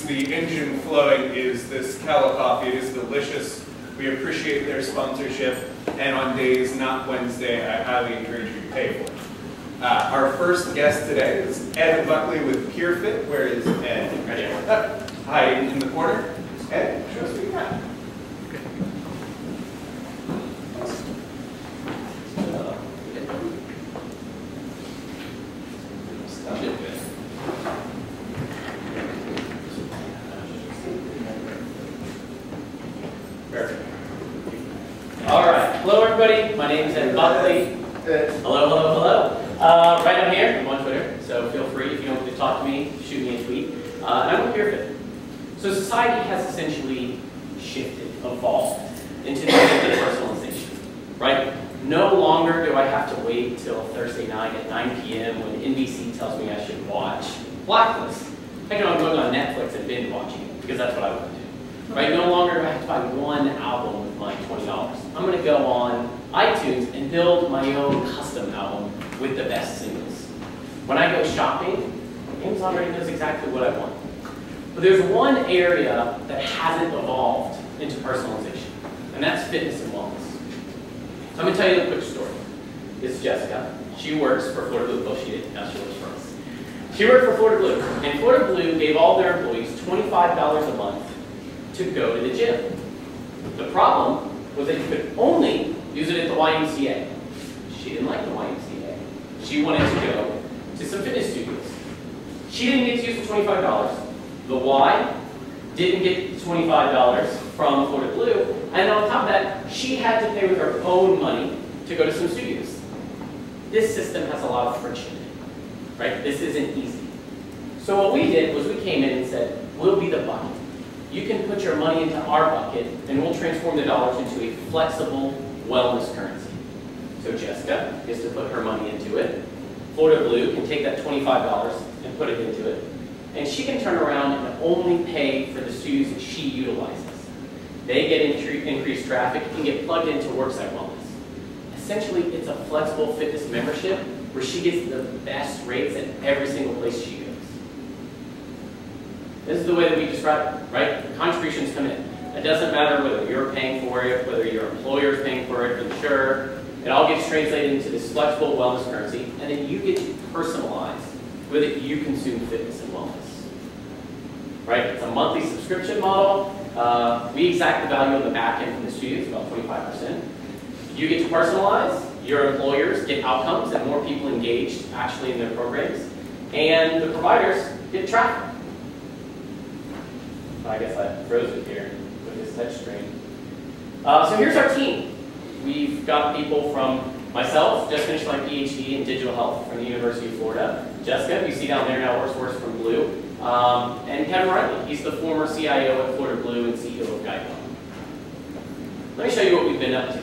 the engine flowing is this Calla coffee. It is delicious. We appreciate their sponsorship. And on days not Wednesday, I highly encourage you to pay for it. Our first guest today is Ed Buckley with peerFit. Where is Ed? Right here. Hiding in the corner. Ed, show us what you got. All right. Hello, everybody. My name is Ed Buckley. Hello, hello, hello. Right down here, I'm on Twitter, so feel free if you want to talk to me, shoot me a tweet. And I'm with peerFit. So society has essentially shifted, evolved into the personalization, right? No longer do I have to wait till Thursday night at 9 p.m. when NBC tells me I should watch Blacklist. I know I'm going on Netflix and binge watching it because that's what I want to do. Right? No longer do I have to buy one album with my $20. I'm going to go on iTunes and build my own custom album with the best singles. When I go shopping, Amazon already knows exactly what I want. But there's one area that hasn't evolved into personalization, and that's fitness and wellness. So I'm going to tell you a quick story. This is Jessica. She works for Florida Blue. Well, she did. Now she works for us. She worked for Florida Blue, and Florida Blue gave all their employees $25 a month to go to the gym. The problem was that you could only use it at the YMCA. She didn't like the YMCA. She wanted to go to some fitness studios. She didn't get to use the $25. The Y didn't get the $25 from Florida Blue, and on top of that, she had to pay with her own money to go to some studios. This system has a lot of friction in it, right? This isn't easy. So what we did was we came in and said, we'll be the bucket. You can put your money into our bucket, and we'll transform the dollars into a flexible wellness currency. So Jessica gets to put her money into it. Florida Blue can take that $25 and put it into it. And she can turn around and only pay for the studios that she utilizes. They get increased traffic and get plugged into Worksite Wellness. Essentially, it's a flexible fitness membership where she gets the best rates at every single place she goes. This is the way that we describe it, right? The contributions come in. It doesn't matter whether you're paying for it, whether your employer is paying for it, insurer. It all gets translated into this flexible wellness currency, and then you get to personalize with it you consume fitness and wellness. Right? It's a monthly subscription model. We exact the value on the back end from the studios, about 25%. You get to personalize. Your employers get outcomes and more people engaged actually in their programs. And the providers get traffic. I guess I froze it here with this touch screen. So here's our team. We've got people from myself, just finished my PhD in digital health from the University of Florida. Jessica, who you see down there now, works for us from Blue. And Kevin Riley, he's the former CIO at Florida Blue and CEO of Geico. Let me show you what we've been up to.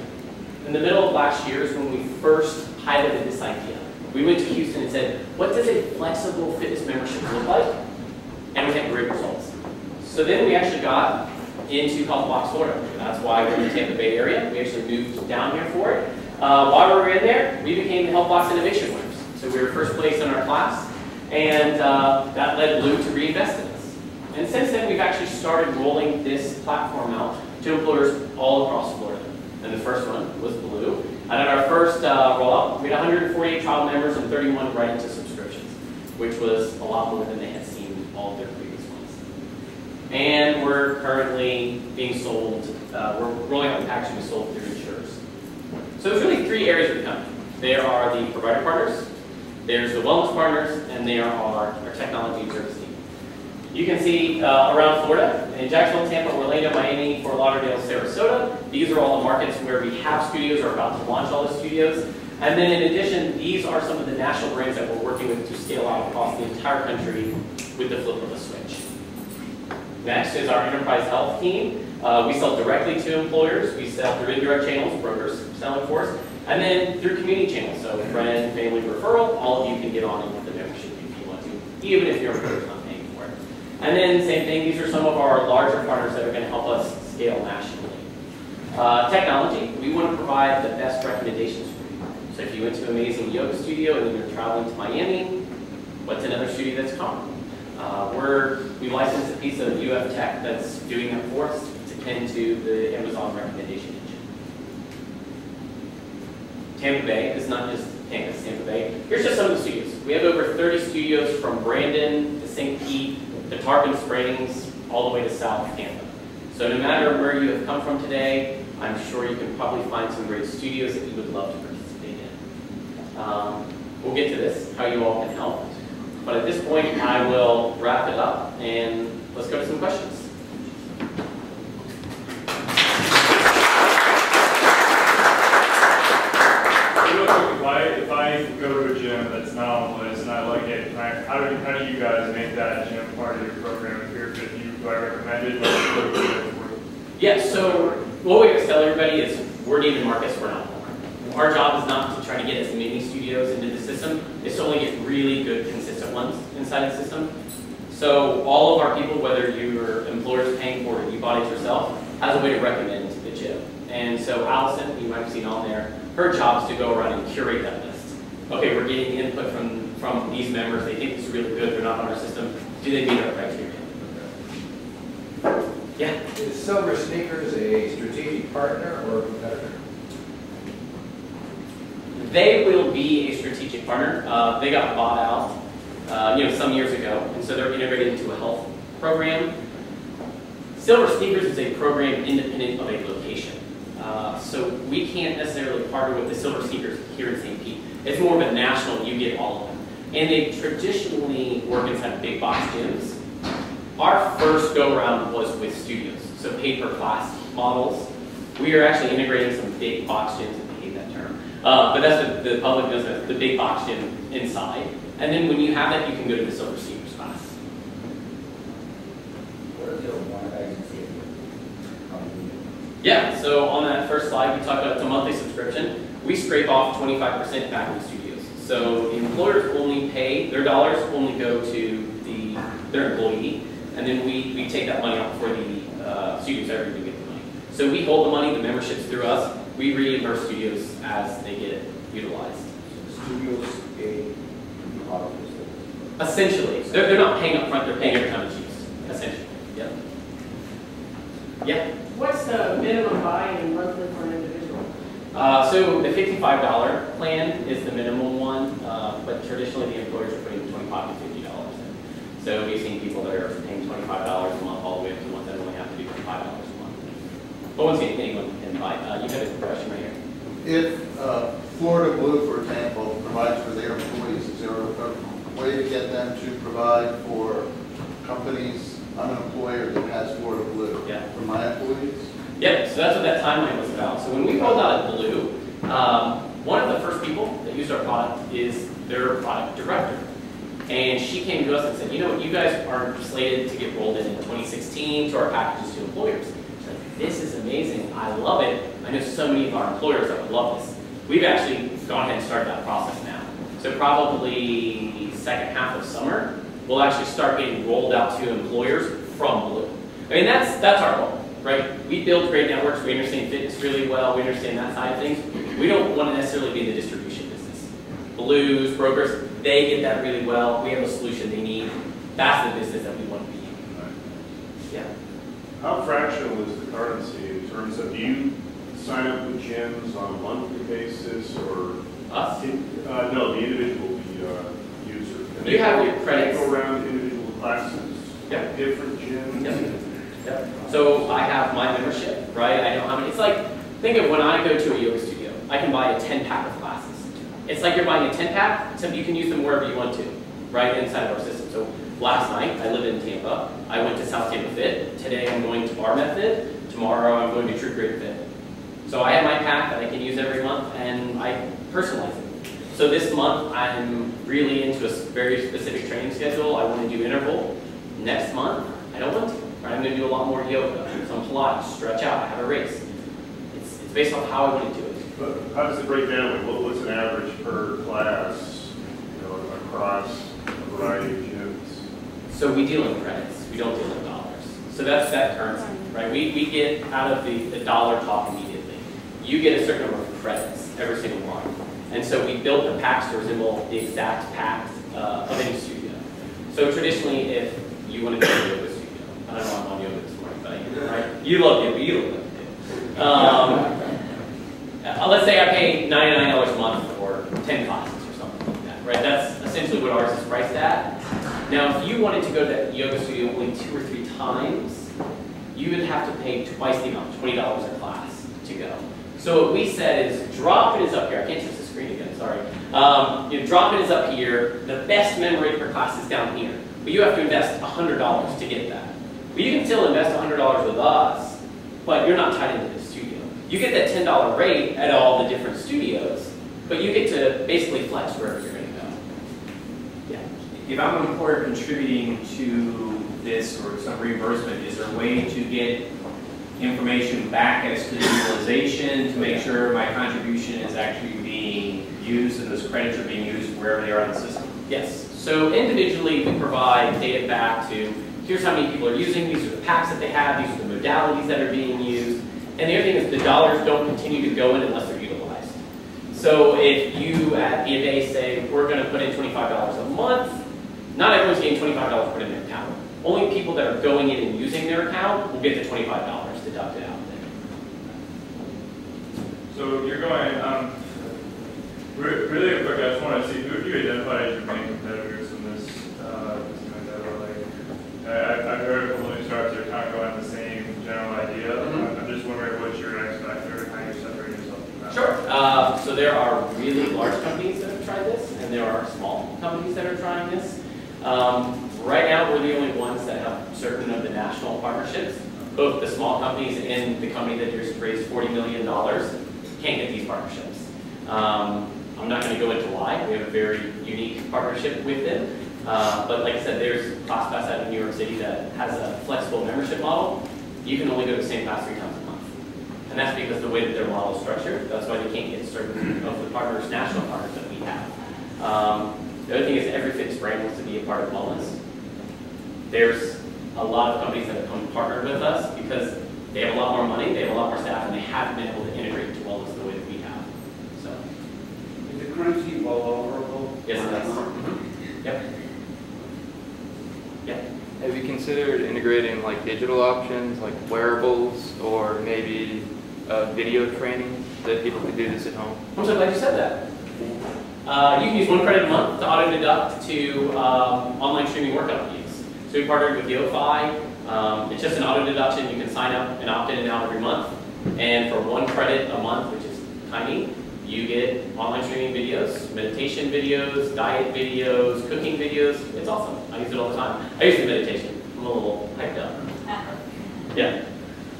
In the middle of last year is when we first piloted this idea. We went to Houston and said, what does a flexible fitness membership look like? And we had great results. So then we actually got into Healthbox Florida. That's why we're in the Tampa Bay area. We actually moved down here for it. While we were in there, we became the Healthbox Innovation winners. So we were first place in our class, and that led Blue to reinvest in us. And since then, we've actually started rolling this platform out to employers all across Florida. And the first one was Blue. And at our first rollout, we had 148 trial members and 31 right into subscriptions, which was a lot more than they had seen all of their previous ones. And we're currently being sold, we're rolling out the package to be sold through insurers. So there's really three areas of the company. There are the provider partners, there's the wellness partners, and there are our technology and service team. You can see around Florida, in Jacksonville, Tampa, Orlando, Miami, Fort Lauderdale, Sarasota. These are all the markets where we have studios or are about to launch all the studios. And then in addition, these are some of the national brands that we're working with to scale out across the entire country with the flip of a switch. Next is our enterprise health team. We sell directly to employers. We sell through indirect channels, brokers selling for us, and then through community channels. So friend, family referral, all of you can get on in with the membership if you want to, even if your employer's not paying for it. And then same thing, these are some of our larger partners that are going to help us scale nationally. Technology, we want to provide the best recommendations for you. So if you went to an amazing yoga studio and then you're traveling to Miami, what's another studio that's common? We licensed a piece of UF tech that's doing that for us. It's akin to the Amazon recommendation engine. Tampa Bay is not just campus, Tampa Bay. Here's just some of the studios. We have over 30 studios from Brandon to St. Pete to Tarpon Springs, all the way to South Tampa. So no matter where you have come from today, I'm sure you can probably find some great studios that you would love to participate in. We'll get to this, how you all can help. But at this point, I will wrap it up, and let's go to some questions. If I go to a gym that's not on the list and I like it, how do you guys make that gym part of your program at peerFit? Do I recommend it? Yeah, so what we always tell everybody is we're Neiman Marcus, we're not Walmart. Our job is not to try to get as many studios into the system, it's to only get really good, consistent ones inside the system. So all of our people, whether your employer's paying for it or you bought it yourself, has a way to recommend the gym. And so Allison, you might have seen on there, her job is to go around and curate that list. Okay, we're getting input from these members, they think it's really good, they're not on our system, do they meet our criteria? Yeah? Is Silver Sneakers a strategic partner or a competitor? They will be a strategic partner. They got bought out some years ago, and so they're integrated into a health program. Silver Sneakers is a program independent of a location. So we can't necessarily partner with the Silver Sneakers here in St. Pete. It's more of a national, you get all of them. And they traditionally work inside big box gyms. Our first go-around was with studios, so pay-per-class models. We are actually integrating some big box gyms, I hate that term. But that's what the public does, the big box gym inside. And then when you have that, you can go to the Silver Sneakers class. What are the one agency? Yeah, so on that first slide, we talked about it's a monthly subscription. We scrape off 25% back in the studios. So the employers only pay, their dollars only go to their employee, and then we take that money out for the studios every week get the money. So we hold the money, the membership's through us, we reimburse studios as they get it utilized. So the studios pay out of this? Essentially. They're not paying up front, they're paying every time it's used. Essentially. Yep. Yeah. What's the minimum buy-in monthly for an individual? So the $55 plan is the minimum one, but traditionally the employers are putting $25 to $50 in. So we've seen people that are paying $25 a month all the way up to ones that only have to do $5 a month. But once again, anyone can buy. You had a question right here. If Florida Blue, for example, provides for their employees, is there a way to get them to provide for companies? I'm an employer that has Florida Blue. Yeah. For my employees? Yep, so that's what that timeline was about. So when we rolled out Blue, one of the first people that used our product is their product director. And she came to us and said, you know what, you guys are slated to get rolled in 2016 to our packages to employers. She's like, this is amazing, I love it. I know so many of our employers that would love this. We've actually gone ahead and started that process now. So probably second half of summer, we'll actually start getting rolled out to employers from Blue. I mean, that's our goal, right? We build great networks, we understand fitness really well, we understand that side of things. We don't want to necessarily be in the distribution business. Blues, brokers, they get that really well. We have a solution they need. That's the business that we want to be in. Right. Yeah. How fractional is the currency in terms of, do you sign up with gyms on a monthly basis or? Us? No, the individual user. And You have your credits. Go around individual classes, Yep. different gyms. Yep. Yep. So I have my membership, right? I know how many. It's like, think of when I go to a yoga studio, I can buy a 10-pack of classes. It's like you're buying a 10-pack, except you can use them wherever you want to, right, inside of our system. So last night, I live in Tampa. I went to South Tampa Fit. Today, I'm going to Bar Method. Tomorrow, I'm going to True Grit Fit. So I have my pack that I can use every month, and I personalize it. So this month, I'm really into a very specific training schedule. I want to do interval. Next month, I don't want to. Right? I'm going to do a lot more yoga, some Pilates, stretch out, I have a race. It's based on how I want to do it. But how does it break down? Like, what's an average per class, across a variety of gyms? So we deal in credits. We don't deal in dollars. So that's that currency, right? We get out of the dollar talk immediately. You get a certain number of credits every single one. And so we built the packs to resemble the exact packs of any studio. So traditionally, if you want to go to a yoga studio, I don't know, I'm on yoga this morning, but I am, right? You love yoga, you look like it. Let's say I pay $99 a month for 10 classes or something like that, right? That's essentially what ours is priced at. Now, if you wanted to go to that yoga studio only 2 or 3 times, you would have to pay twice the amount, $20 a class to go. So what we said is, drop it is up here. I can't choose the screen again, sorry. Drop it is up here. The best memory per class is down here. But you have to invest $100 to get that. But you can still invest $100 with us, but you're not tied into the studio. You get that $10 rate at all the different studios, but you get to basically flex wherever you're going to go. Yeah. If I'm an employer contributing to this or some reimbursement, is there a way to get information back as to the utilization to make sure my contribution is actually being used and those credits are being used wherever they are in the system? Yes. So individually, we provide data back to, here's how many people are using, these are the packs that they have, these are the modalities that are being used. And the other thing is the dollars don't continue to go in unless they're utilized. So if you at BASS say, we're going to put in $25 a month, not everyone's getting $25 put in their account. Only people that are going in and using their account will get the $25 deducted out. So you're going, really quick, I just want to see, who do you identify as your main competitors in this endeavor? Like, I've heard a couple of new startups that are kind of going the same general idea. I'm just wondering what's your X factor and how you separate yourself from that. Sure. So there are really large companies that have tried this, and there are small companies that are trying this. Right now, we're the only ones that have certain of the national partnerships. Both the small companies and the company that just raised $40 million can't get these partnerships. I'm not going to go into why. We have a very unique partnership with them. But like I said, there's class pass out in New York City that has a flexible membership model. You can only go to the same class 3 times a month. And that's because the way that their model is structured. That's why they can't get certain of the partners, national partners that we have. The other thing is every fitness brand wants to be a part of wellness. There's a lot of companies that have come partnered with us because they have a lot more money, they have a lot more staff, and they haven't been able to integrate to wellness the way that we have. So, Is the currency well overall? yes, it does. Yep. Yep. Have you considered integrating like digital options, like wearables, or maybe video training that people could do this at home? I'm so glad you said that. You can use 1 credit a month to auto deduct to online streaming workout views. So we partnered with YoFi. It's just an auto deduction. You can sign up and opt in and out every month. And for 1 credit a month, which is tiny, you get online streaming videos, meditation videos, diet videos, cooking videos. It's awesome. I use it all the time. I use the meditation. I'm a little hyped up. Yeah.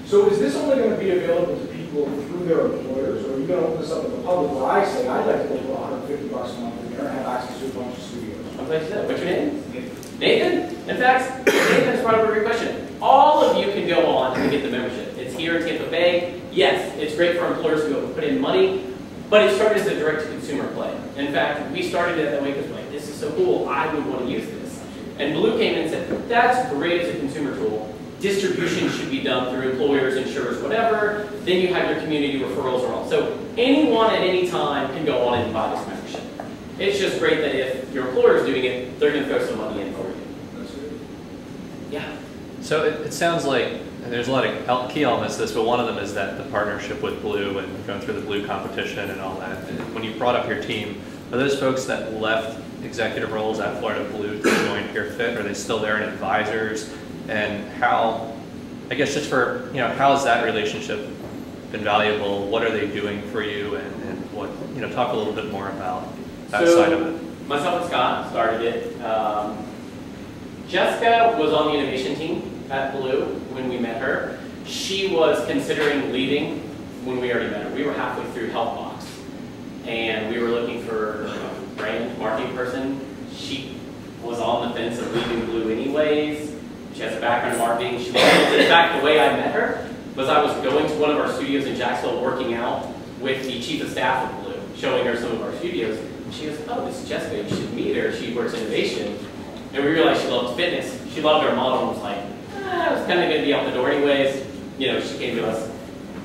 So is this only going to be available to people through their employers, or are you going to open this up to the public where I say I'd like to go for $150 a month in there and have access to a bunch of studios? I'm glad you said that. What's your name? Nathan? In fact, Nathan's brought up a great question. All of you can go on and get the membership. It's here in Tampa Bay. Yes, it's great for employers to be able to put in money, but it started as a direct-to-consumer play. In fact, we started it that way because we're like, this is so cool, I would want to use this. And Blue came in and said, that's great as a consumer tool. Distribution should be done through employers, insurers, whatever. Then you have your community referrals or all. So anyone at any time can go on and buy this membership. It's just great that if your employer is doing it, they're going to throw some money in for you. That's good. Yeah. So it sounds like there's a lot of key elements to this, but one of them is that the partnership with Blue and going through the Blue competition and all that. And when you brought up your team, are those folks that left executive roles at Florida Blue to join peerFit? Are they still there and advisors? And how, I guess just for, how has that relationship been valuable? What are they doing for you? And what, talk a little bit more about that side of it. Myself and Scott started it. Jessica was on the innovation team at Blue when we met her. She was considering leaving when we already met her. We were halfway through HealthBox, and we were looking for a brand marketing person. She was on the fence of leaving Blue anyways. She has a background in marketing. She loved it. In fact, the way I met her was I was going to one of our studios in Jacksonville working out with the chief of staff of Blue, showing her some of our studios. And she goes, oh, this is Jessica, you should meet her. She works innovation. And we realized she loved fitness. She loved our model and was like, I was kind of going to be out the door anyways. She came to us.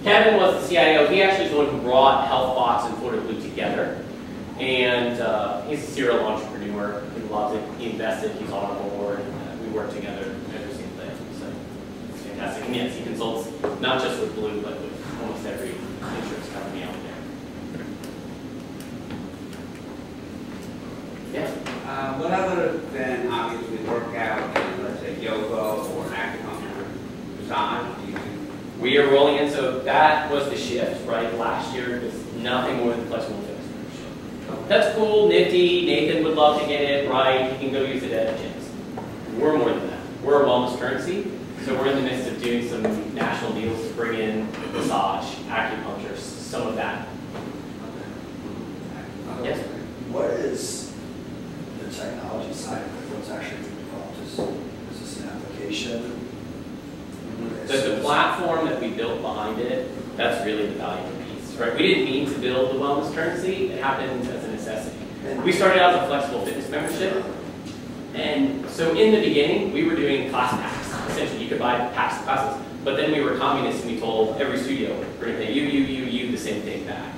Kevin was the CIO. He actually is the one who brought HealthBox and Florida Blue together. And he's a serial entrepreneur. He loves it. He invested. He's on our board. we work together every single day. So it's fantastic. And yes, he consults not just with Blue, but with almost every insurance company out there. Yeah. What other than obviously workout and let's say yoga or acupuncture, massage do you do? We are rolling in, so that was the shift, right? Last year was nothing more than flexible fitness membership. That's cool, nifty, Nathan would love to get it, right? You can go use it at gyms. We're more than that. We're a wellness currency, so we're in the midst of doing some national deals to bring in massage, acupuncture, some of that. Yes? What is the technology side of it? What's actually being developed? Is this an application? The platform that we built behind it, that's really the valuable piece, right? We didn't mean to build the wellness currency. It happened as a necessity. We started out as a flexible fitness membership. And so in the beginning, we were doing class packs. Essentially, you could buy packs classes. But then we were communists and we told every studio, we're going to pay you the same thing back.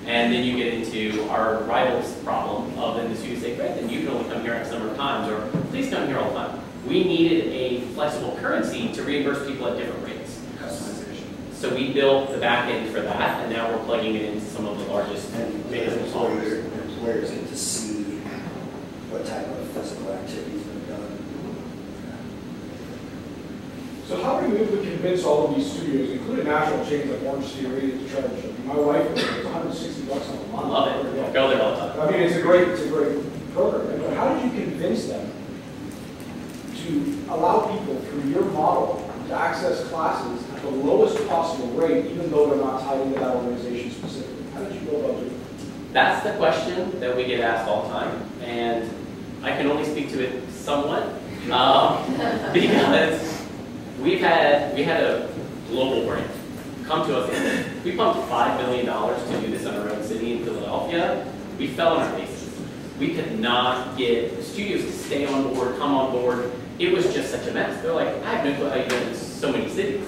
And then you get into our rivals problem of then the studios say, great, then you can only come here X number of times, or please come here all the time. We needed a flexible currency to reimburse people at different rates. Customization. So we built the back end for that, and now we're plugging it into some of the largest And biggest employers get to see what type of physical activities have been done. So how are you able to convince all of these studios, including national chains like Orange Theory, to charge? My wife, it's $160 a month. I love it. I go there all the time. I mean, it's a great program. Right? But how did you convince them to allow people through your model to access classes at the lowest possible rate, even though they're not tied into that organization specifically? How did you go about doing that? That's the question that we get asked all the time, and I can only speak to it somewhat because we had a global brand come to us and said, we pumped $5 million to do this in our own city in Philadelphia. We fell on our faces. We could not get the studios to stay on board, come on board. It was just such a mess. They're like, I have no clue how you do it in so many cities.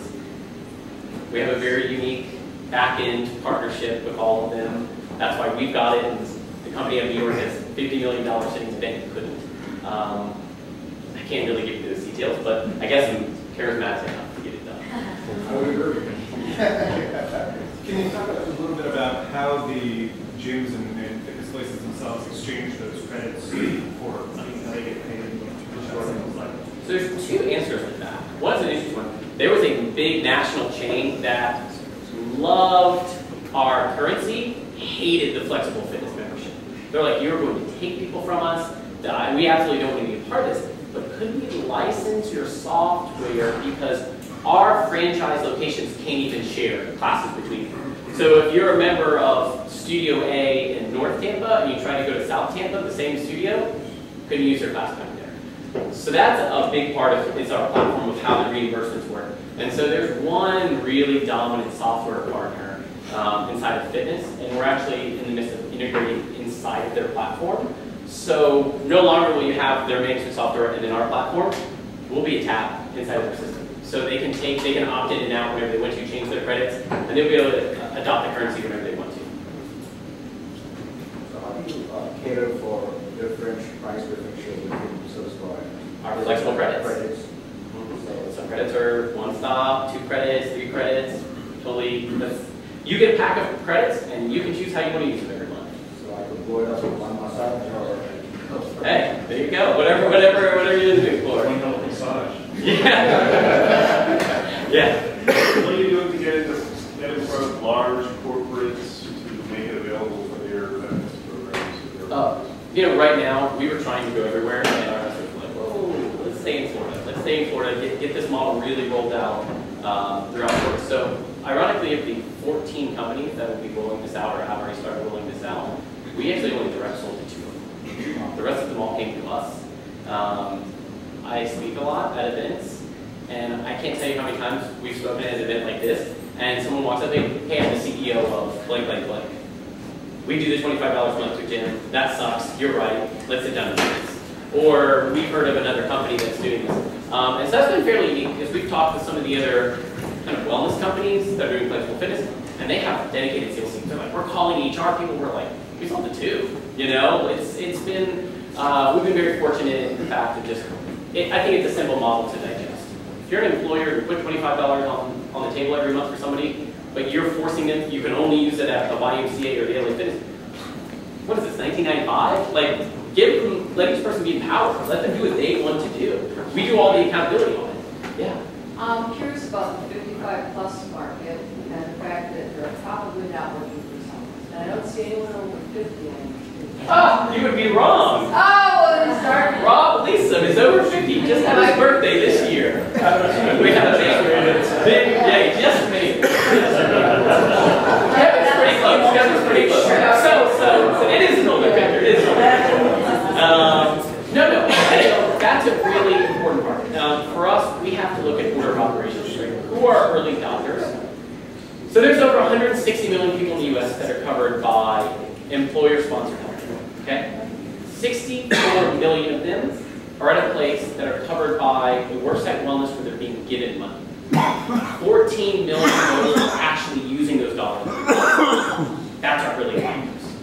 We have a very unique back-end partnership with all of them. That's why we've got it. And the company of New York has $50 million sitting in the bank. Couldn't. I can't really give you those details, but I guess I'm charismatic enough to get it done. I would agree. Can you talk a little bit about how the gyms and fitness places themselves exchange those credits for how they get paid? So there's two answers to that. One's an interesting one. There was a big national chain that loved our currency, hated the flexible fitness membership. They're like, you're going to take people from us. We absolutely don't want to be a part of this. But could we license your software because our franchise locations can't even share classes between them? So if you're a member of Studio A in North Tampa and you try to go to South Tampa, the same studio, couldn't use their class back there. So that's a big part of is our platform of how the reimbursements work. And so there's one really dominant software partner inside of fitness, and we're actually in the midst of integrating inside of their platform. So no longer will you have their management software and then our platform. We'll be a tab inside of their system. So they can opt in and out whenever they want to, change their credits, and they'll be able to adopt the currency whenever they want to. So how do you cater for different price differential between service providers? Our flexible credits. Some credits are one stop, 2 credits, 3 credits, totally. You get a pack of credits, and you can choose how you want to use them every month. So I could blow it up with one massage or... Hey, there you go. Whatever you're looking for. One hell of a massage. Yeah. Yeah. What are you doing to get in front of large corporates to make it available for their benefits programs? Right now, we were trying to go everywhere, and our investors were like, whoa, let's stay in Florida. Let's stay in Florida, get this model really rolled out throughout Florida. So, ironically, of the 14 companies that will be rolling this out or have already started rolling this out, we actually only direct sold to 2 of them. The rest of them all came to us. I speak a lot at events, and I can't tell you how many times we've spoken at an event like this, and someone walks up and hey, I'm the CEO of blank, blank, blank. We do the $25 a month to gym. That sucks. You're right. Let's sit down and do this. Or we've heard of another company that's doing this. And so that's been fairly unique because we've talked with some of the other kind of wellness companies that are doing flexible fitness, and they have dedicated sales teams. They're like, we're calling HR people. We're like, we sold the 2. It's been, we've been very fortunate in the fact of just I think it's a simple model to digest. If you're an employer, you put $25 on the table every month for somebody, but you're forcing them, you can only use it at the YMCA or the LA Fitness. What is this, 1995? Like, let each person be empowered. Let them do what they want to do. We do all the accountability on it. Yeah. I'm curious about the 55-plus market and the fact that they're probably not looking for someone. And I don't see anyone over 50 anymore. Ah, you would be wrong. Oh, well, it started. Rob Leeson is over 50. He just had his birthday this year. We had a big day just made. Kevin's pretty close. Kevin's pretty close. So it is an older picture. It is an older picture. No, that's a really important part. For us, we have to look at order of operations. Right? Who are early adopters? So there's over 160 million people in the U.S. that are covered by employer-sponsored health. Okay? 64 million of them are at a place that are covered by the Worksite Wellness where they're being given money. 14 million of those are actually using those dollars. That's our early adopters.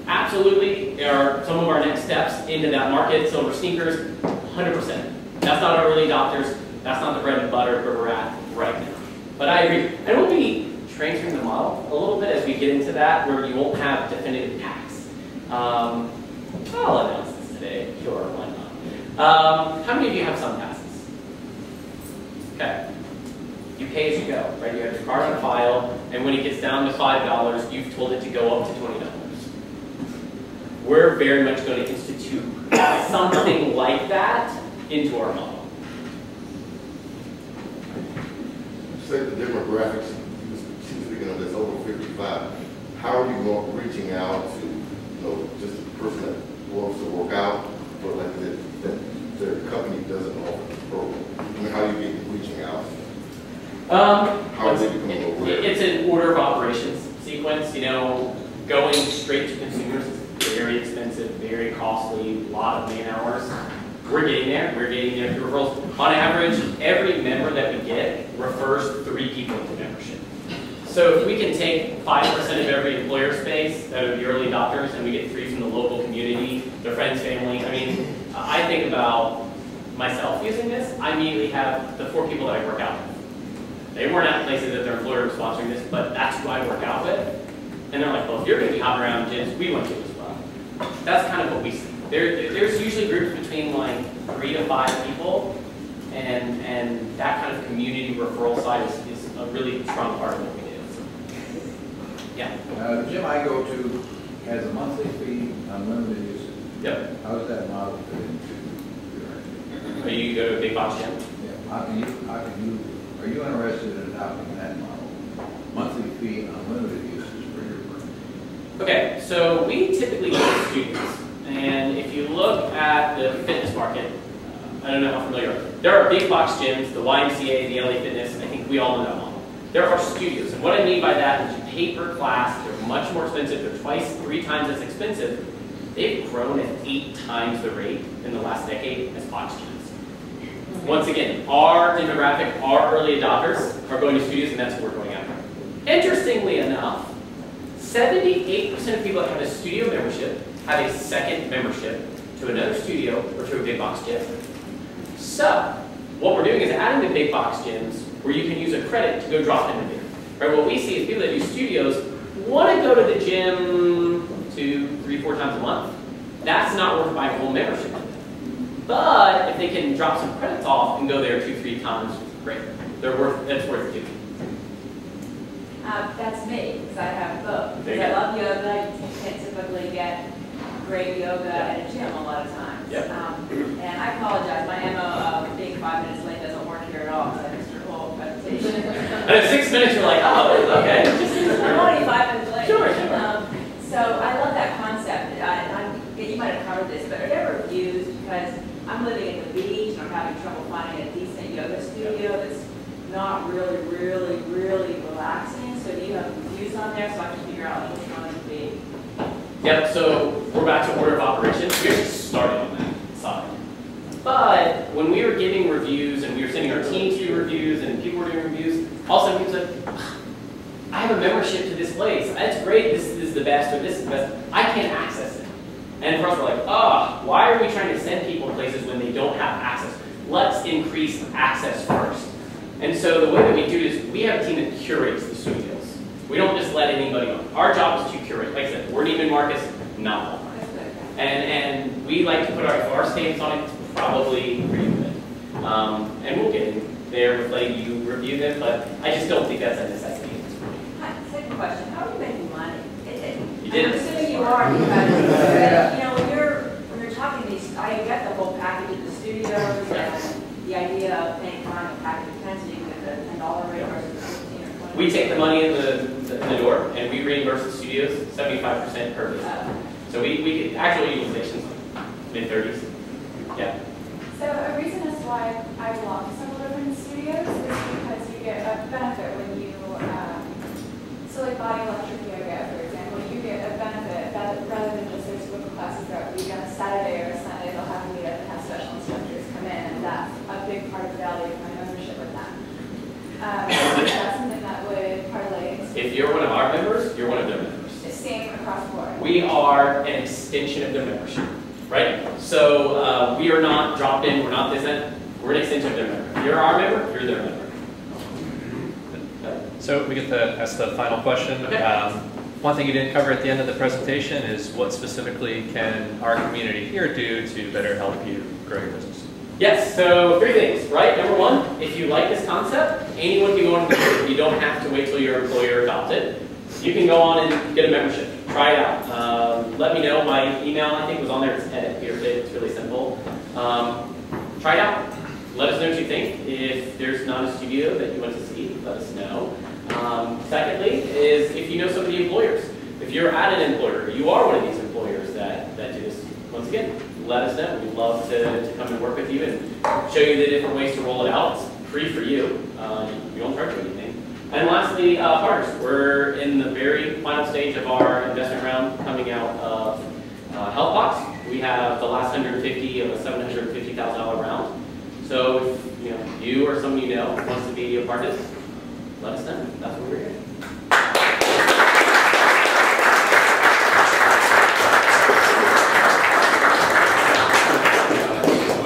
Absolutely, there are some of our next steps into that market. Silver sneakers, 100%. That's not our early adopters. That's not the bread and butter where we're at right now. But I agree. And we'll be transferring the model a little bit as we get into that, where you won't have definitive packs. I'll announce this today. Sure, why not? How many of you have sun passes? Okay. You pay as you go, right? You have your card on file, and when it gets down to $5, you've told it to go up to $20. We're very much going to institute something like that into our model. Say the demographics, speaking of this over 55, how are you reaching out to, just the person that wants to work out, but like that their company doesn't offer this program? I mean, how are you reaching out? How is it becoming aware? It's an order of operations sequence. Going straight to consumers is very expensive, very costly, a lot of man hours. We're getting there. We're getting there through referrals. On average, every member that we get refers 3 people into membership. So if we can take 5% of every employer space that are the early adopters, and we get 3 from the local community, their friends, family. I mean, I think about myself using this. I immediately have the 4 people that I work out with. They weren't at places that their employer was sponsoring this, but that's who I work out with. And they're like, well, if you're going to be hopping around gyms, we want to as well. That's kind of what we see. There's usually groups between like 3 to 5 people, and that kind of community referral side is a really strong part of what we do. Yeah. The gym I go to has a monthly fee, unlimited usage. Yep. How does that model fit into Are you go to a big box gym? Yeah. Are you interested in adopting that model? Monthly fee, unlimited usage for your brand. Okay, so we typically go to studios. And if you look at the fitness market, I don't know how familiar you are. There are big box gyms, the YMCA, the LA Fitness, I think we all know that model. There are studios, and what I mean by that is you pay per class, they're much more expensive, they're 2, 3 times as expensive. They've grown at 8 times the rate in the last decade as box gyms. Once again, our demographic, our early adopters are going to studios, and that's what we're going after. Interestingly enough, 78% of people that have a studio membership have a second membership to another studio or to a big box gym. So, what we're doing is adding the big box gyms where you can use a credit to go drop in there. Right? What we see is people that do studios want to go to the gym 2, 3, 4 times a month. That's not worth buying a whole membership. But if they can drop some credits off and go there 2, 3 times, great. That's worth doing. That's me, because I have both. There Because you I go. love yoga. You can't typically get great yoga at a gym a lot of times. Yep. And I apologize. My MO of being 5 minutes late doesn't work here at all, because I missed your whole presentation. And at 6 minutes, you're like, oh, okay. I'm only 5 minutes late. Sure. So I love that concept. You might have covered this, but are there reviews? Because I'm living at the beach and I'm having trouble finding a decent yoga studio that's not really, really, really relaxing. So do you have reviews on there so I can figure out which one to be? Yep, so we're back to order of operations. We actually started on that side. But when we were giving reviews and we were sending our team to do reviews and people were doing reviews, also people said, I have a membership to this place. That's great. This is the best, or this is the best. I can't access it. And for us, we're like, why are we trying to send people places when they don't have access let's increase access first. And so the way that we do it is we have a team that curates the studios. We don't just let anybody on. Our job is to curate. Like I said, we're Neiman Marcus, not Walmart. And we like to put our stamps on it. It's probably pretty good. And we'll get in there with letting you review them, but I just don't think that's a necessity. Hi, second question. How are you making money? You did. I'm assuming you are. Because, you know, when you're talking these, I get the whole package of the studios and the idea of paying for a package of 10 so you can get the $10 rate versus the 15 or 20. We take the money in the door and we reimburse the studios 75% per visit. So we get actual utilization mid-30s. Yeah. So a reason as to why I belong to several different studios is because you get a benefit when you, so like body electric yoga, for example, you get a benefit that rather than just there's yoga classes throughout the week on a Saturday or a Sunday, they'll have a meet up and have special instructors come in, and that's a big part of the value of my membership with them. Is that something that would parlay into? If you're one of our members, you're one of their members. It's same across the board. We are an extension of their membership, right? So we are not dropped in, we're not this end, we're an extension of their member. If you're our member, you're their member. So we get to ask the final question. Okay. One thing you didn't cover at the end of the presentation is what specifically can our community here do to better help you grow your business? Yes, so 3 things, right? Number 1, if you like this concept, anyone can go on and do it. You don't have to wait till your employer adopts it. You can go on and get a membership. Try it out. Let me know. My email, I think, was on there. It's ed@peerFit. It's really simple. Try it out. Let us know what you think. If there's not a studio that you want to see, let us know. Secondly, is if you know some of the employers. If you're at an employer, you are one of these employers that do this, once again, let us know. We'd love to come and work with you and show you the different ways to roll it out. It's free for you. You don't charge you anything. And lastly, partners. We're in the very final stage of our investment round coming out of HealthBox. We have the last 150 of a $750,000 round. So if you or someone you know wants to be a part of this, let us know. That's what we're here.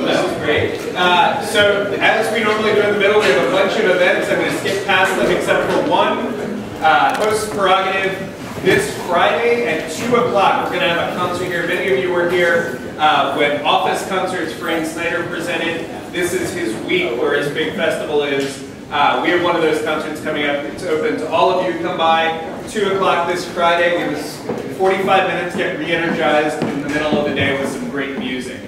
That was great. So as we normally do in the middle, we have a bunch of events. I'm going to skip past them except for one. Host prerogative. This Friday at 2 o'clock, we're going to have a concert here. Many of you were here when Office Concerts Frank Snyder presented. This is his week where his big festival is. We have one of those concerts coming up. It's open to all of you. Come by 2 o'clock this Friday. Give us 45 minutes, get re-energized in the middle of the day with some great music.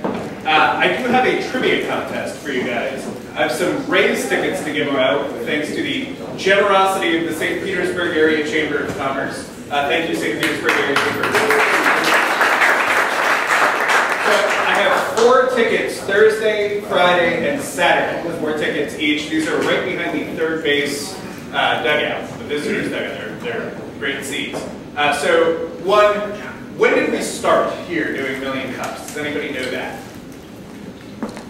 I do have a trivia contest for you guys. I have some raised tickets to give out thanks to the generosity of the St. Petersburg Area Chamber of Commerce. Thank you, St. Petersburg Area Chamber of Commerce. I have 4 tickets, Thursday, Friday, and Saturday. 4 tickets each. These are right behind the third base dugout, the visitors dugout. They're great seats. So, when did we start here doing Million Cups? Does anybody know that?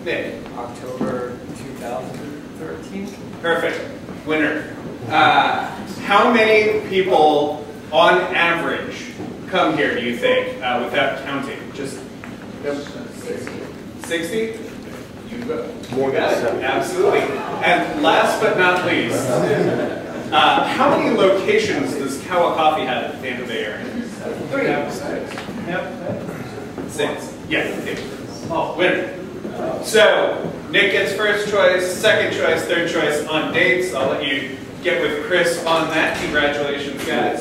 Nick? October 2013. Perfect. Winner. How many people, on average, come here, do you think, without counting? Just 60? You More got than it. 70. Absolutely. And last but not least, how many locations does Kawa Coffee have at the Tampa Bay area? 3. Yep. 6. Yeah. Oh, winner. So, Nick gets first choice, second choice, third choice on dates. I'll let you get with Chris on that. Congratulations, guys.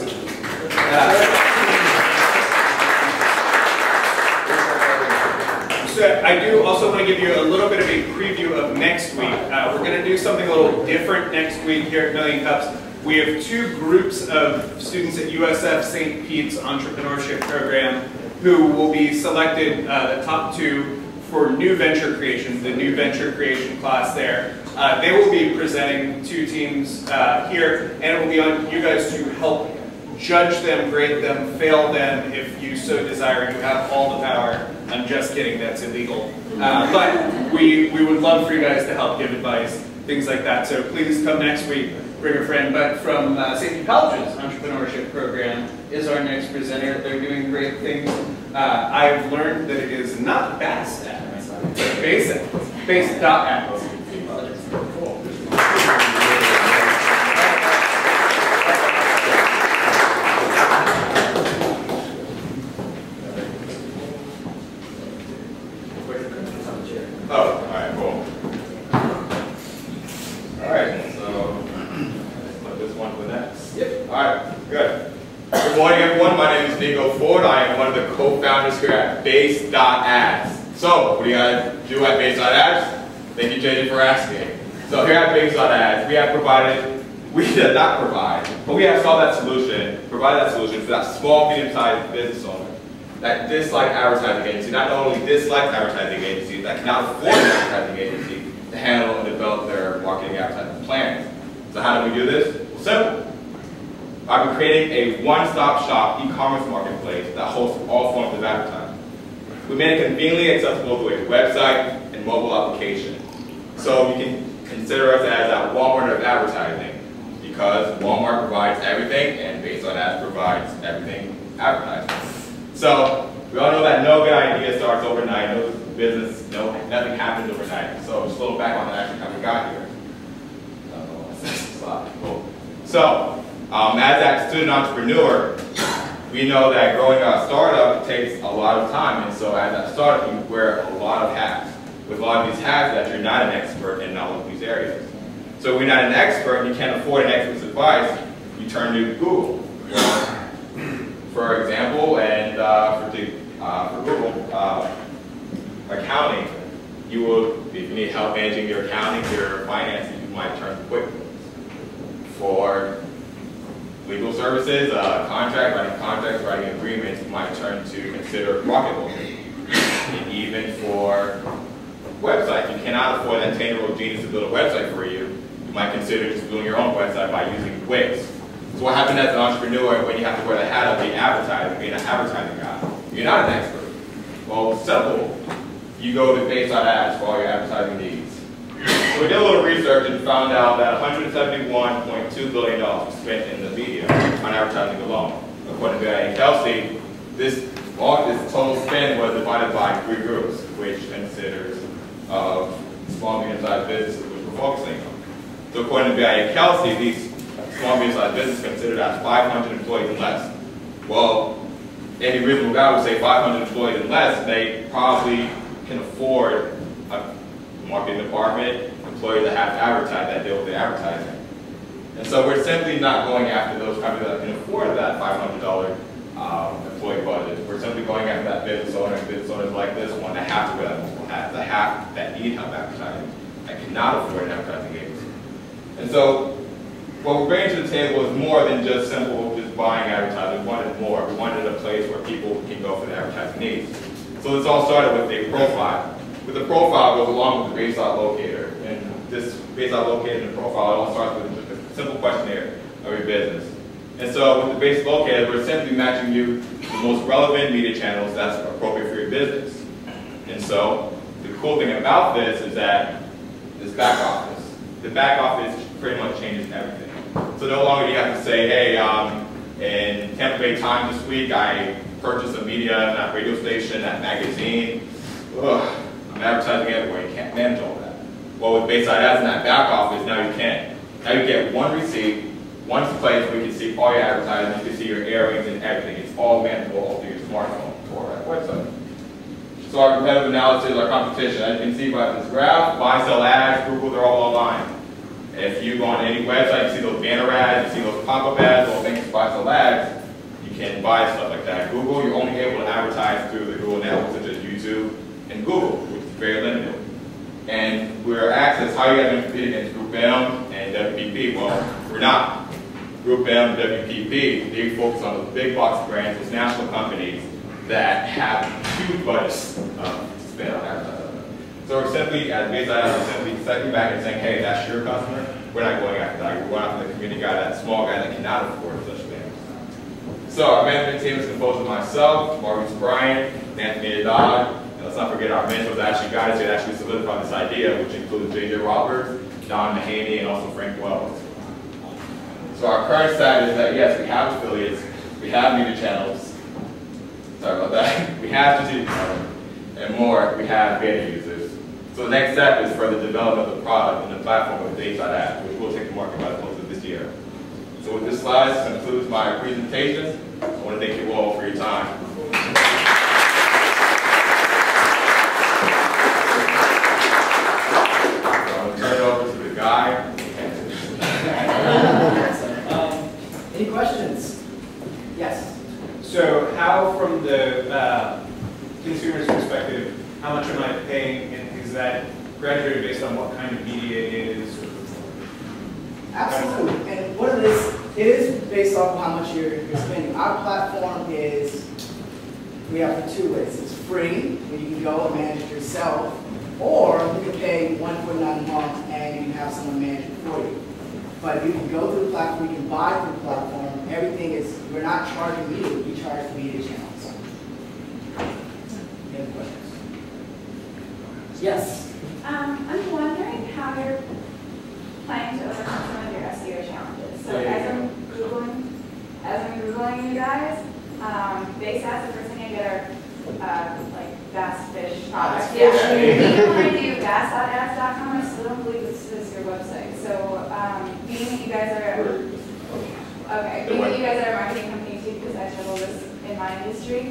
So I do also want to give you a little bit of a preview of next week. We're going to do something a little different next week here at Million Cups. We have 2 groups of students at USF St. Pete's Entrepreneurship Program who will be selected, the top 2, for new venture creation, the new venture creation class there. They will be presenting 2 teams here, and it will be on you guys to help judge them, grade them, fail them if you so desire. You have all the power. I'm just kidding, that's illegal. But we would love for you guys to help give advice, things like that. So please come next week, bring a friend. But from St. Pete College's entrepreneurship program is our next presenter. They're doing great things. I've learned that it is not BASS.ads, but BASS.ads. BASS.ads. Oh, all right, cool. All right, so let's put this one for next. Yep. All right, good. Good morning, everyone. My name is Nico Ford. I am one of the co-founders here at BASS.ads. So, what do you guys do at BASS.ads? Thank you, JJ, for asking. So, here at BASS.ads, we did not provide, but we have provided that solution for that small, medium-sized business owner that dislike advertising agency, not only dislike advertising agency, that cannot afford an advertising agency to handle and develop their marketing advertising plans. So how do we do this? Well, simple. By creating a one-stop shop e-commerce marketplace that hosts all forms of advertising. We made it conveniently accessible through a website and mobile application. So you can consider us as that Walmart of advertising, because Walmart provides everything and BASS.ads provides everything advertising. So we all know that no good idea starts overnight. No business, nothing happens overnight. So just a little back on actually how we got here. So as that student entrepreneur, we know that growing a startup takes a lot of time, and so as that startup, you wear a lot of hats. With a lot of these hats, that you're not an expert in all of these areas. So if you're not an expert and you can't afford an expert's advice, you turn to Google. For example, and for Google accounting, you will, if you need help managing your accounting, your finances, you might turn to QuickBooks. For legal services, writing contracts, writing agreements, you might turn to consider Rocket. And even for websites, you cannot afford that 10-year-old genius to build a website for you. You might consider just building your own website by using Wix. So what happens as an entrepreneur when you have to wear the hat of being an advertising guy? You're not an expert. Well, simple. You go to BASS.ads for all your advertising needs. So we did a little research and found out that $171.2 billion was spent in the media on advertising alone. According to Barry and Kelsey, this total spend was divided by 3 groups, which considers of small, medium-sized businesses, which we're focusing on. So according to Barry and Kelsey, these small, medium-sized business considered as 500 employees and less. Well, any reasonable guy would say 500 employees and less, they probably can afford a marketing department, employees that have to advertise, that deal with the advertising. And so we're simply not going after those companies that can afford that $500 employee budget. We're simply going after that business owner and business owners like this one that have to wear that multiple hats, that need help advertising, that cannot afford an advertising agency. And so what we're bringing to the table is more than just simple, just buying advertising. We wanted more. We wanted a place where people can go for the advertising needs. So this all started with a profile. With the profile goes along with the base.locator. And this base.locator and the profile, it all starts with just a simple questionnaire of your business. And so with the base locator, we're simply matching you the most relevant media channels that's appropriate for your business. And so the cool thing about this is that this back office, the back office pretty much changes everything. So no longer do you have to say, hey, in Tampa Bay Times this week, I purchased a media, that radio station, that magazine. Ugh, I'm advertising everywhere. You can't manage all that. Well, with BASS.ads in that back office, now you can. Now you get one receipt, one place where you can see all your advertising, you can see your airings and everything. It's all manageable all through your smartphone or our website. So our competitive analysis, our competition, as you can see by this graph, buy, sell ads, Google, they're all online. If you go on any website, you see those banner ads, you see those pop-up ads, all things buy, sell ads, you can buy stuff like that. Google, you're only able to advertise through the Google networks such as YouTube and Google, which is very limited. And we're access, how are you guys going to compete against Group M and WPP? Well, we're not. Group M and WPP, they focus on those big box brands, those national companies that have huge budgets to spend on advertising. So we're simply, as BASS.ads, we're simply stepping back and saying, hey, that's your customer. We're not going after that. We're going after the community guy, that small guy that cannot afford such things. So our management team is composed of myself, Maurice Bryant, Anthony Adad, and let's not forget our mentors that actually got us here to actually solidify this idea, which includes JJ Roberts, Don Mahaney, and also Frank Wells. So our current status is that yes, we have affiliates, we have media channels, sorry about that, we have strategic and more, we have beta users. So the next step is for the development of the product and the platform of BASS.ads, which will take to market by the close of this year. So with this slide concludes my presentation. I want to thank you all for your time. Turn it over to the guy. Any questions? Yes. So how, from the consumer's perspective, how much am I paying, and is that graduated based on what kind of media it is? Absolutely. And what it is based off of how much you're spending. Our platform is, we have it two ways. It's free, where you can go and manage it yourself, or you can pay $149 a month and you can have someone manage it for you. But you can go through the platform, you can buy through the platform. Everything is, we're not charging media, we charge the media channels. Any other questions? Yes. I'm wondering how you're planning to overcome some of your SEO challenges. So as I'm Googling you guys, BASS, the first thing I get are like bass fish products. Yeah. Even when I do BASS.ads.com, I still don't believe this is your website. So being that you guys are being that you guys are a marketing company too, because I struggle this in my industry,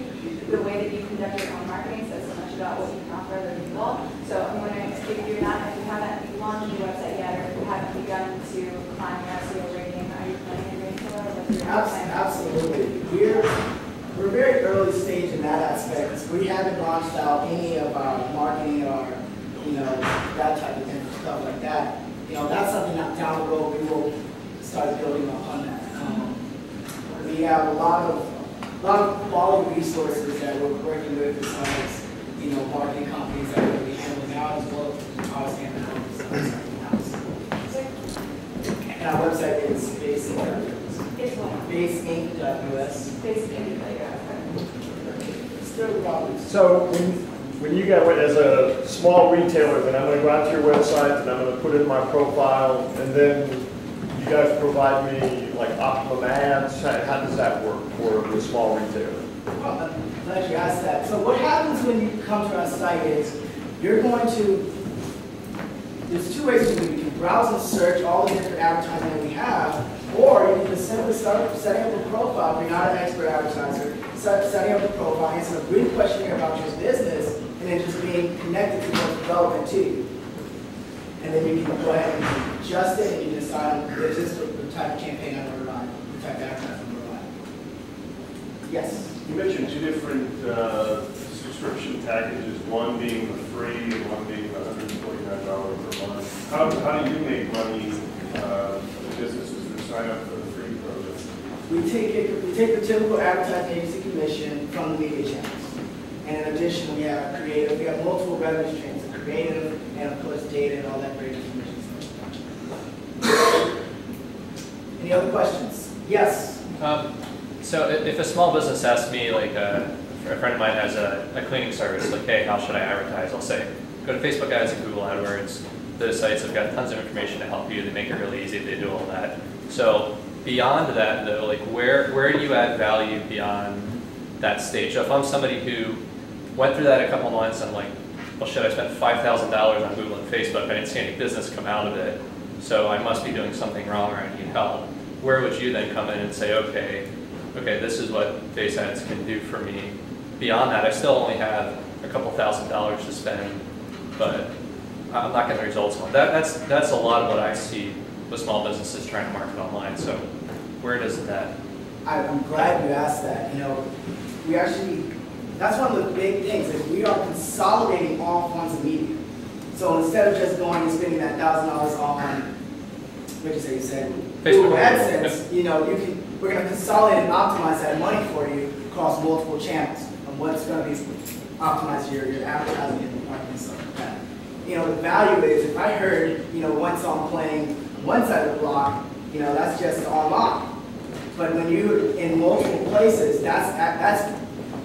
the way that you conduct your own marketing says so much about what you can offer other people. So I'm wondering if you haven't launched your website yet, or if you haven't begun to climb your SEO rating, are you planning to doing so, or what's your plan? Absolutely. We're very early stage in that aspect. We haven't launched out any of our marketing or that type of thing, stuff like that. That's something that down the road we will start building upon that. We have a lot of quality resources that we're working with besides, marketing companies that we're going to be handling now, as well as ours handling in-house. And our website is baseinc.us. So when you go as a small retailer, then I'm going to go out to your website and I'm going to put in my profile, and then you guys provide me like optimum ads. How does that work for the small retailer? Well, I'm glad you asked that. So what happens when you come to our site is you're going to, there's two ways to do it. You can browse and search all the different advertising that we have, or you can just simply start setting up a profile. If you're not an expert advertiser, setting up a profile, answering a brief questionnaire about your business, and then just being connected to what's relevant to you. And then you can go ahead and adjust it, and you can decide, is this the type of campaign I want to run, the type of advertising I want to run. Yes? You mentioned two different subscription packages, one being the free and one being the $149 per month. How do you make money, businesses that sign up for the free program? We take the typical advertising agency commission from the media channels. And in addition, we have creative, we have multiple revenue streams, creative, and of course data and all that great information. Any other questions? Yes? So if a small business asks me, like a friend of mine has a cleaning service, like, hey, how should I advertise? I'll say, go to Facebook ads and Google AdWords. Those sites have got tons of information to help you. They make it really easy. They do all that. So beyond that, though, like where do you add value beyond that stage? So if I'm somebody who went through that a couple months, and I'm like, well, shit, I spent $5,000 on Google and Facebook. I didn't see any business come out of it. So I must be doing something wrong, or I need help. Where would you then come in and say, okay, this is what BASS ads can do for me. Beyond that, I still only have a couple $1,000s to spend, but I'm not getting results on that. That's a lot of what I see with small businesses trying to market online. So where does that? I'm glad you asked that. We actually, that's one of the big things is we are consolidating all forms of media. So instead of just going and spending that $1,000 on, what did you say? Google AdSense, we're going to consolidate and optimize that money for you across multiple channels of what's going to be optimized your advertising and marketing and stuff like that. The value is, if I heard, one song playing on one side of the block, that's just online. But when you're in multiple places, that's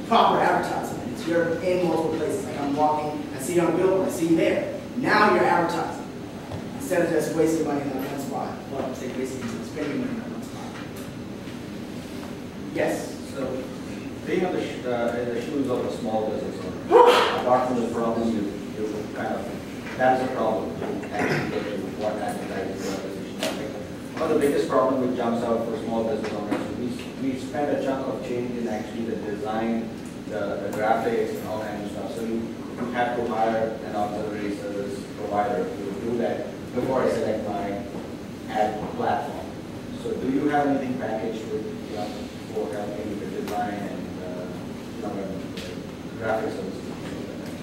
proper advertising. It's you're in multiple places. Like I'm walking, I see you on a billboard, I see you there. Now you're advertising. Instead of just wasting money in that one spot. Well, I'm saying spending money in that one spot. Yes? So, being in the shoes of a small business owner, apart from the problem you kind of That is a problem. Actually, get to what advertising position. One of the biggest problem which jumps out for small business owners, we spend a chunk of change in actually the design, the graphics, and all kinds of stuff. So you have to hire an auxiliary service provider to do that before I select my ad platform. So do you have anything packaged with, for helping with the design and graphics services?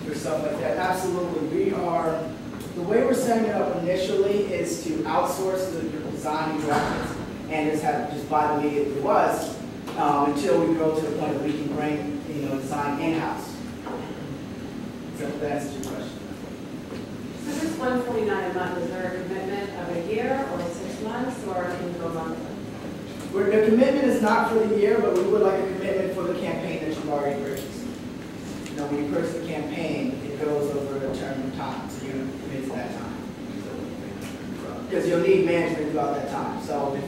For stuff like that, absolutely. The way we're setting it up initially is to outsource the design and graphics and just buy the media through us until we go to the point that we can bring design in-house. So that answers your question. So this $149 a month, is there a commitment of a year or 6 months, or can you go monthly? The commitment is not for the year, but we would like a commitment for the campaign that you've already purchased. When you purchase the campaign, it goes over a term of time, so you're commit to that time. Because you'll need management throughout that time. So if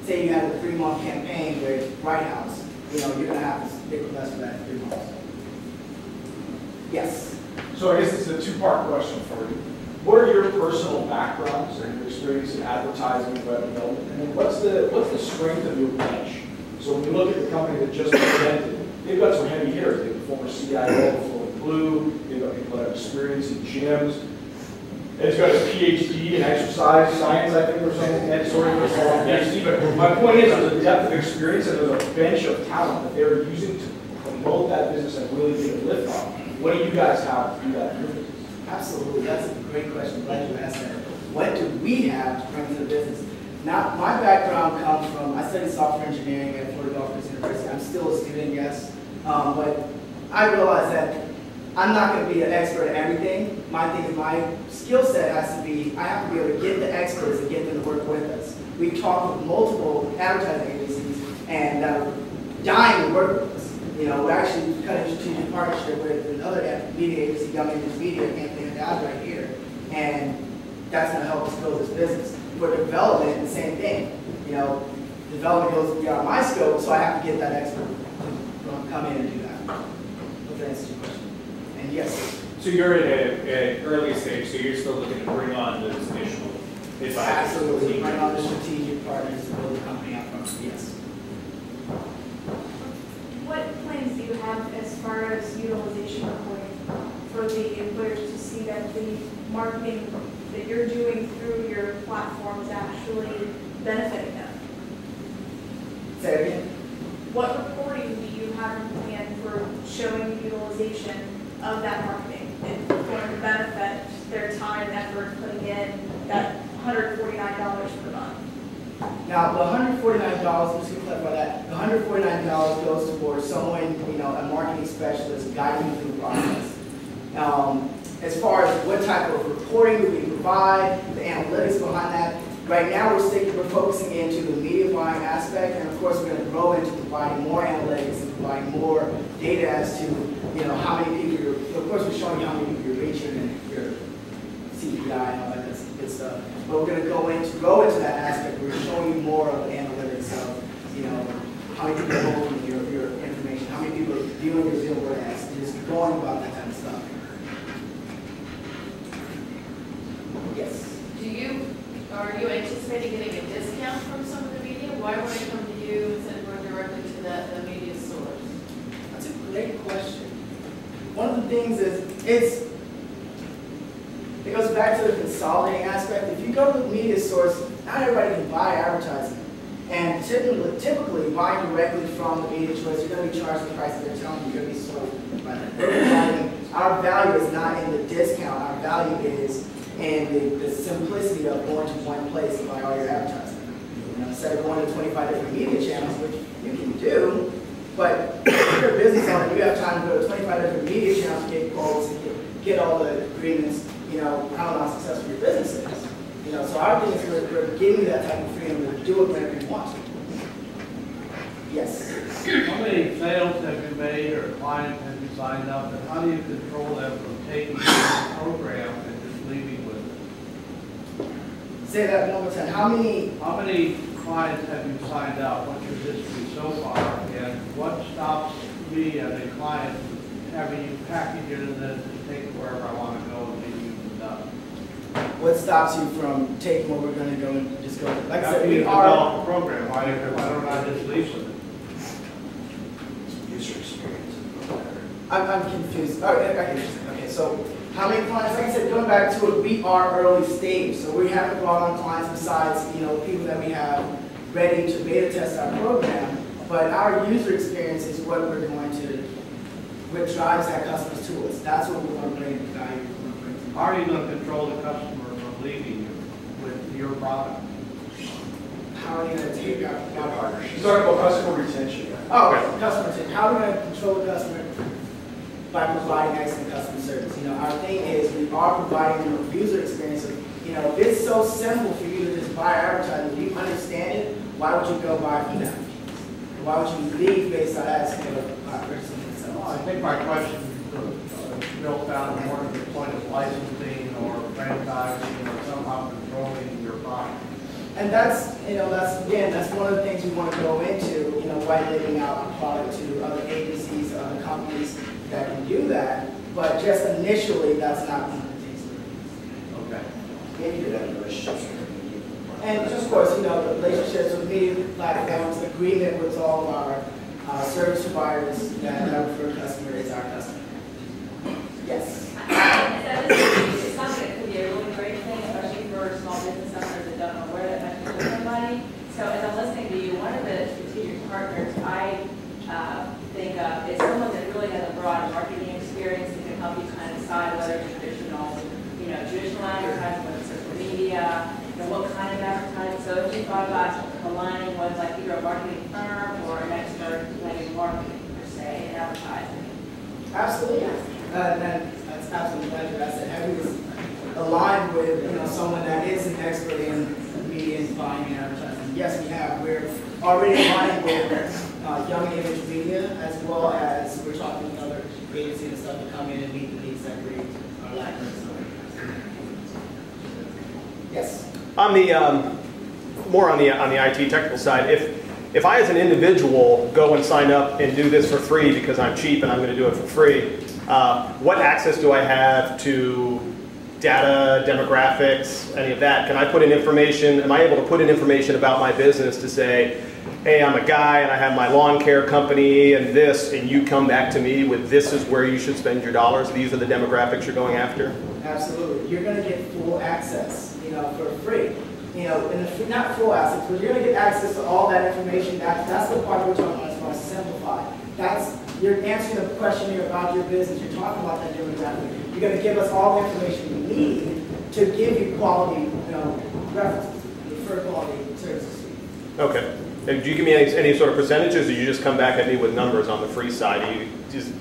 say you have a 3-month campaign with Bright House, you're going to have to stick with us for that 3 months. Yes? So I guess this is a 2-part question for you. What are your personal backgrounds and your experience in advertising and web development? And then what's the strength of your bench? So when you look at the company that just presented, they've got some heavy hitters. They have a former CIO of Florida Blue. They've got people that have experience in gyms. It's got a PhD in exercise science, I think, or something. That's sort of a PhD. But my point is, there's a depth of experience and there's a bench of talent that they're using to promote that business and really get a lift on. What do you guys have to do that in your business? Absolutely. That's a great question. Glad you asked that. What do we have to bring to the business? Now, my background comes from, I studied software engineering at Florida Gulf Coast University. I'm still a student, yes. But I realized that I'm not going to be an expert at everything. My thing is my skill set has to be, I have to be able to get the experts and get them to work with us. We've talked with multiple advertising agencies and dying to work with us. We're actually cutting a strategic partnership with another media agency, Young Images Media, Anthony Haddad right here. And that's going to help us build this business. For development, the same thing. Development goes beyond my scope, so I have to get that expert to come in and do that. Hope that answers your question. And yes. So you're at an early stage, so you're still looking to bring on those initial advisors. Absolutely. Bring on the strategic partners to build the company out front. Yes. What plans do you have as far as utilization reporting for the employers to see that the marketing that you're doing through your platform is actually benefiting them? Say it again. What reporting do you have in plan for showing the utilization of that marketing and going to benefit their time and effort putting in that $149 per month? Now, the $149, just to clarify that, the $149 goes towards someone, a marketing specialist guiding you through the process. As far as what type of reporting do we provide, the analytics behind that, right now we're focusing into the media buying aspect, and of course we're going to grow into providing more analytics and providing more data as to, how many people of course we're showing you how many people you're reaching and your CPI and all that good stuff. But we're going to grow into that aspect. We're showing you more of the analytics of, how many people are opening your information, how many people are viewing your Zillow ads, and just going about that kind of stuff. Yes. Are you anticipating getting a discount from some of the media? Why would I come to you instead of going directly to the media source? That's a great question. One of the things is, it goes back to the consolidating aspect. If you go to the media source, not everybody can buy advertising. And typically buying directly from the media choice, you're going to be charged the price that they're telling you, you're going to be sold by them. Our value is not in the discount. Our value is in the simplicity of going to one place to buy all your advertising. Instead of going to 25 different media channels, which you can do, but if you're a business owner, you have time to go to 25 different media channels to get quotes and get all the agreements, how successful your business is. So our thing is we're giving you that type of freedom to do it whenever you want to. Yes. How many sales have you made or clients have you signed up, and how do you control them from taking the program and just leaving with it? Say that one more time. How many clients have you signed up? What's your history so far? And what stops me as a client having you package it and then just take it wherever I want to go and leave you with What stops you from taking what we're going to go and just go? Like I said, After we you are. develop a program, why don't I just leave with it? User experience. I'm confused. Oh, okay, so how many clients? Like I said, going back to it, we are early stage, so we haven't brought on clients besides people that we have ready to beta test our program. But our user experience is what we're going to, what drives that customers to us. That's what we want to bring value. How are you going to control the customer from leaving you with your product? How are you going to take our partnership? You're talking about customer retention. Oh, okay. Customer retention. How are we going to control the customer? By providing excellent customer service. Our thing is we are providing them a user experience. If it's so simple for you to just buy advertising, if you understand it, why would you go buy from them? Why would you leave based on asking a person themselves? Well, I think my question built down more to the point of licensing or franchising or somehow controlling your product. And that's one of the things we want to go into, white labeling out our product to other agencies, other companies that can do that. But just initially, that's not one of the things we're doing. Okay. Maybe do that in relationships. And of course, the relationships with media platforms, agreement with all of our service providers that refer customer is our customer. Yes. It sounds like it could be a really great thing, especially for small business owners that don't know where that much to put their money. So as I'm listening to you, one of the strategic partners I think of is someone that really has a broad marketing experience that can help you kind of decide whether it's traditional advertising, whether it's social media, what kind of advertising. So if you thought about aligning with like either a marketing firm or an expert like in marketing per se and advertising. Absolutely. That's absolutely right. I said, have we aligned with someone that is an expert in media and buying and advertising? Yes, we have. We're already aligned with Young Image Media, as well as we're talking with other agencies and stuff to come in and meet the needs that we are lacking. Yes. On the more on the IT technical side, if I as an individual go and sign up and do this for free because I'm cheap and I'm going to do it for free, what access do I have to data, demographics, any of that? Can I put in information? Am I able to put in information about my business to say, hey, I'm a guy and I have my lawn care company and this, and you come back to me with this is where you should spend your dollars. These are the demographics you're going after? Absolutely. You're going to get full access, for free. Not full access, but you're going to get access to all that information. That's the part we're talking about as far as simplified. You're answering the question here about your business. You're talking about that demographic. You're going to give us all the information we need to give you quality, references, for quality services. Okay. And do you give me any sort of percentages, or you just come back at me with numbers on the free side?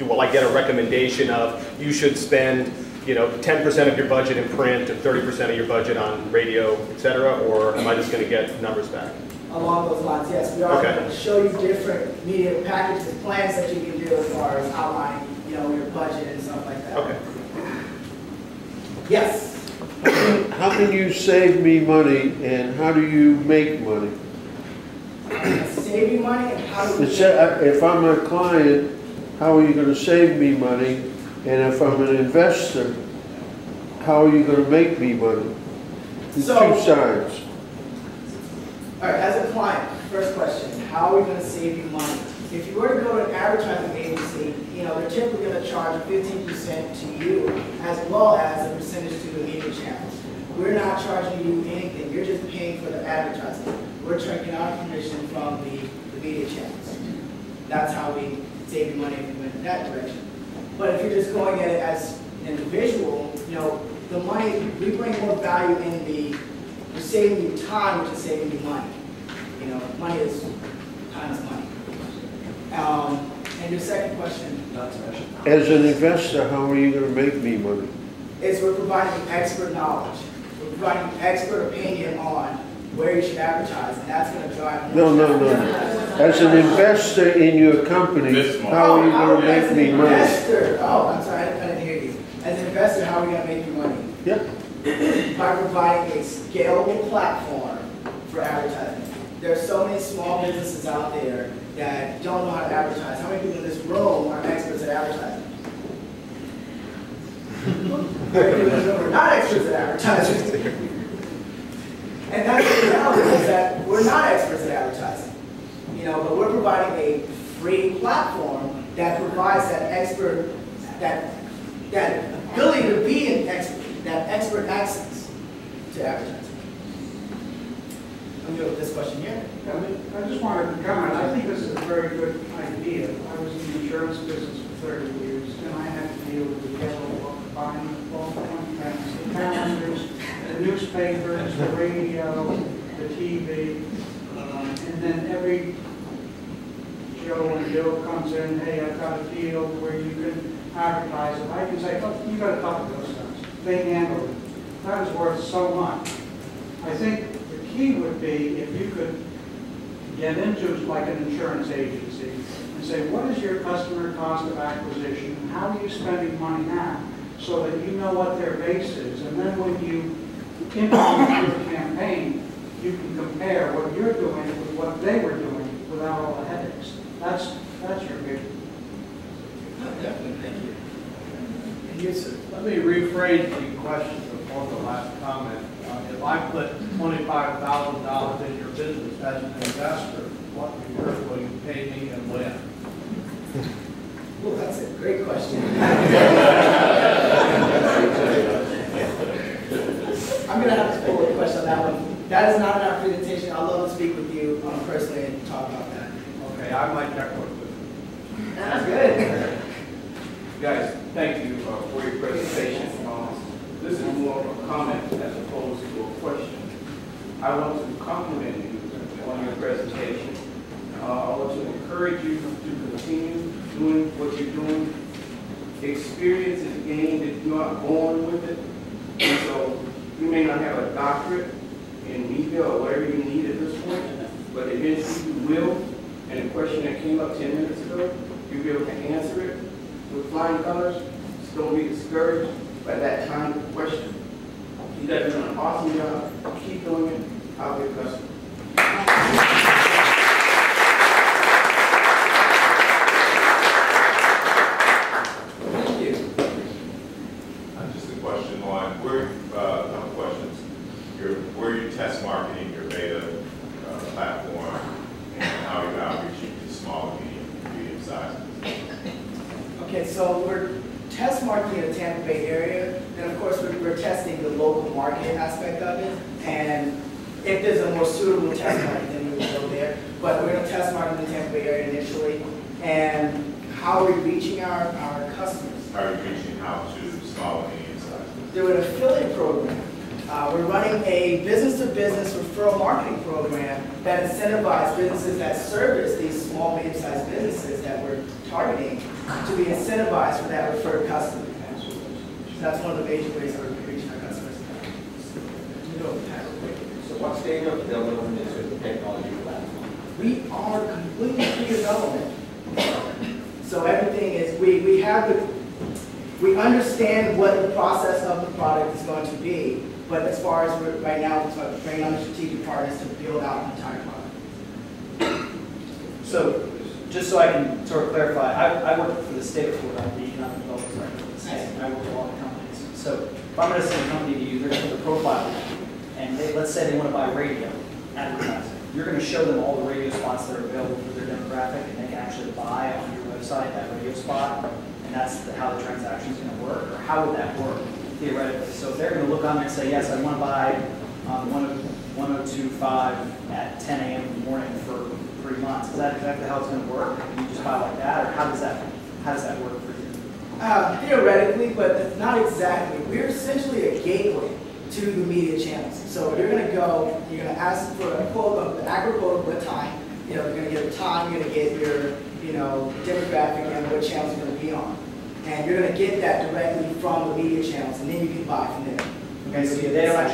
Will I get a recommendation of you should spend 10% of your budget in print and 30% of your budget on radio, et cetera, or am I just going to get numbers back? Along those lines, yes. We are going to show you different media packages, plans that you can do as far as outlining, your budget and stuff like that. Okay. Yes. How can you save me money, and how do you make money? Save you money, and how do we? If I'm a client, how are you going to save me money? And if I'm an investor, how are you going to make me money? There's two sides. All right, as a client, first question, how are we going to save you money? If you were to go to an advertising agency, they're typically going to charge 15% to you, as well as a percentage to the media channels. We're not charging you anything. You're just paying for the advertising. We're taking our commission from the media channels. That's how we save you money if you went in that direction. But if you're just going at it as an individual, the money, we bring more value in we're saving you time, which is saving you money. Money is time is money. And your second question? As an investor, how are you going to make me money? We're providing expert knowledge. We're providing expert opinion on where you should advertise, and that's going to drive more. No. As an investor in your company, how are you going to make me money? I'm sorry, I didn't hear you. As an investor, how are we going to make you money? Yeah. By providing a scalable platform for advertising. There are so many small businesses out there that don't know how to advertise. How many people in this room are experts at advertising? We're not experts at advertising. And that's the reality, is that we're not experts at advertising. You know, but we're providing a free platform that provides that expert, that ability to be an expert, that expert access to advertising. I'm going to go with this question here. I just wanted to comment. I think this is a very good idea. I was in the insurance business for 30 years, and I had to deal with the yellow buying all contracts, the calendars, the newspapers, the radio, the TV, and then every Joe and Bill comes in, hey, I've got a deal where you can advertise it. I can say, oh, you got to talk to those guys. They handle it. That is worth so much. I think the key would be if you could get into like an insurance agency and say, what is your customer cost of acquisition? How are you spending money now? So that you know what their base is. And then when you implement your campaign, you can compare what you're doing with what they were doing without all the headaches. That's your big. Definitely, thank you. Yes, sir. Let me rephrase the question before the last comment. If I put $25,000 in your business as an investor, what return will you pay me and when? Well, that's a great question. I'm going to have to pull a question on that one. That is not in our presentation. I'd love to speak with you personally and talk about that. Okay, I might check with you. That's good. Guys, thank you for your presentation. This is more of a comment as opposed to a question. I want to compliment you on your presentation. I want to encourage you to continue doing what you're doing. Experience is gained if you aren't born with it. And so you may not have a doctorate in media or whatever you need at this point, but eventually you will. And the question that came up 10 minutes ago, you'll be able to answer it with flying colors. So don't be discouraged by that kind of question. You guys are doing an awesome job. Keep doing it. I'll be a customer. Thank you. Just a question on where, a couple questions. Where you test marketing your beta platform and how you're outreaching to small and medium sized businesses. Okay, so we're test marketing in the Tampa Bay area, and of course we're testing the local market aspect of it, and if there's a more suitable test market, then we will go there. But we're going to test market in the Tampa Bay area initially, and how are we reaching our customers? How are you reaching out to small and medium sized? Through an affiliate program. We're running a business-to-business referral marketing program that incentivizes businesses that service these small, medium-sized businesses that we're targeting to be incentivized for that referred customer. So that's one of the major ways that we're reaching our customers. So what stage of development is the technology platform? We are completely pre-development. So everything is, we understand what the process of the product is going to be, but as far as right now, we're bringing on the strategic partners to build out the entire product. So, just so I can sort of clarify, I work for the state of Florida, I'm the economic development director for the state, and I work with a lot of companies. So, if I'm going to send a company to you, they're going to put a profile in, and let's say they want to buy radio advertising. You're going to show them all the radio spots that are available for their demographic, and they can actually buy on your website that radio spot, and that's how the transaction is going to work, or how would that work theoretically? So if they're going to look on there and say, yes, I want to buy 102.5 at 10 a.m. in the morning for 3 months, is that exactly how it's going to work? You just buy like that, or how does that work for you? Theoretically, but not exactly. We're essentially a gateway to the media channels. So you're going to go, you're going to ask for a quote, the accurate quote of what time. You're going to get a time, you're going to get your demographic and what channels you're going to be on. And you're going to get that directly from the media channels, and then you can buy from there. Okay, so they don't actually